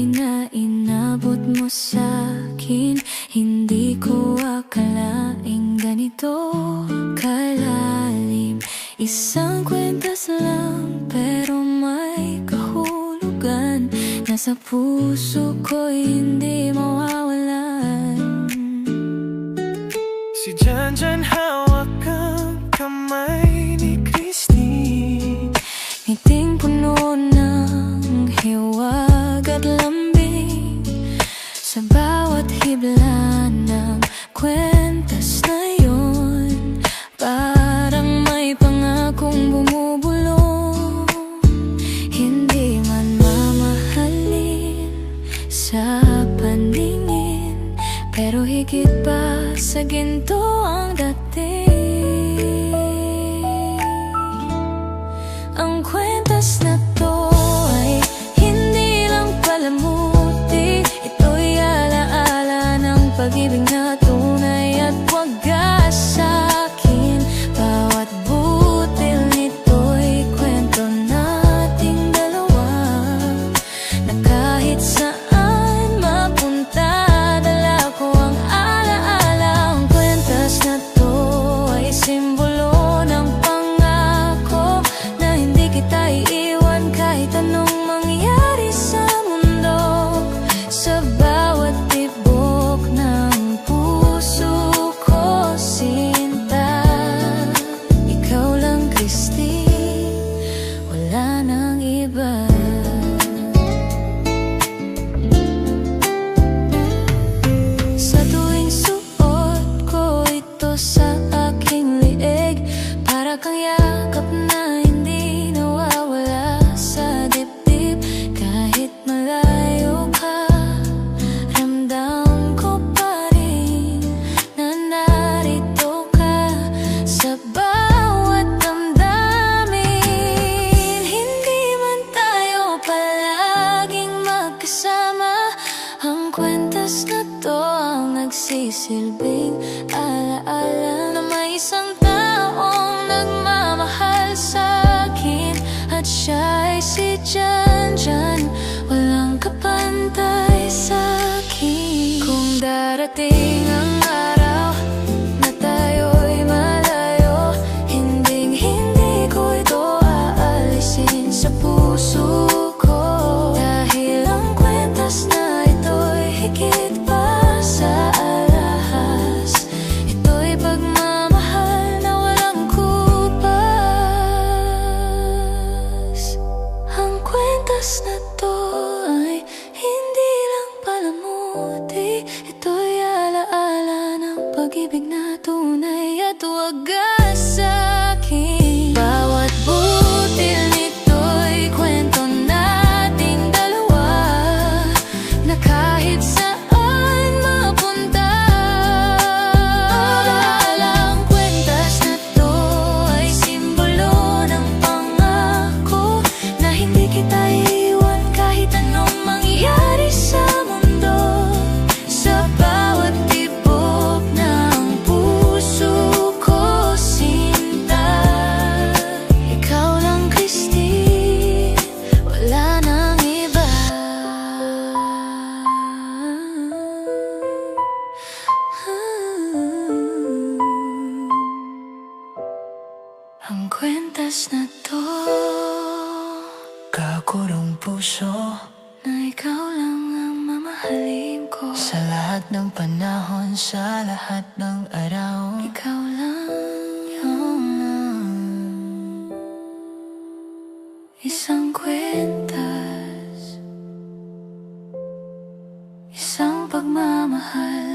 tunay na inabot mo sa'kin. Hindi ko akalaing ganito kalalim. Isang kwentas lang pero may kahulugan. Nasa puso ko'y hindi mawawalan. Si Janjan hawak ang kamay ni Christine. Ngiting puno ng hiwag at lambing. Sa bawat hibla ng kwentas na yun, parang may pangakong bumubulong. Hindi man mamahalin sa paningin, pero higit pa sa ginto ang dating. Ang kwentas na to ay hindi lang palamuti. Ito'y alaala ng pag-ibig na tunay at wagas sa'kin. Bawat butil nito'y kwento nating dalawa, na kahit saan mapunta, dala ko ang alaala. Ang kwentas na to ay simbolo ng pangako na hindi kita iiwan kahit anong mangyari sa mundo. Sa bawat tibok ng puso ko, sinta, ikaw lang, Christine, wala nang iba. Sa tuwing suot ko ito sa aking liig, para kang yakap na hindi nawawala sa dibdib. Kahit malayo ka, ramdam ko pa rin na narito ka sa bawat damdamin. Hindi man tayo palaging magkasama, ang kwentas na to ang nagsisilbing alaala na may isang taong nagmamahal sa'kin, at siya'y si Janjan, walang kapantay sa'kin. Kung darating ang araw na tayo'y malayo, hinding-hindi ko ito aalisin sa puso ko. Dahil ang kwentas na ito'y higit pa sa alahas. Ito'y pagmamahal na walang kupas. Ang kwentas na to ay hindi lang palamuti. Ito'y alaala ng pag-ibig na tunay at wagas sa'kin. Bawat butil nito'y kwento nating dalawa, na kahit saan mapunta, alaala. Ang kwentas na to ay simbolo ng pangako na hindi kita iiwan kahit anong mangyari sa mundo. Sa bawat tibok ng puso ko, sinta, ikaw lang, Christine, wala nang iba. Ang kwentas na to, Kakurong puso na ikaw lang ang mamahalin ko. sa lahat ng panahon, sa lahat ng araw. Ikaw lang yung isang kwentas, isang pagmamahal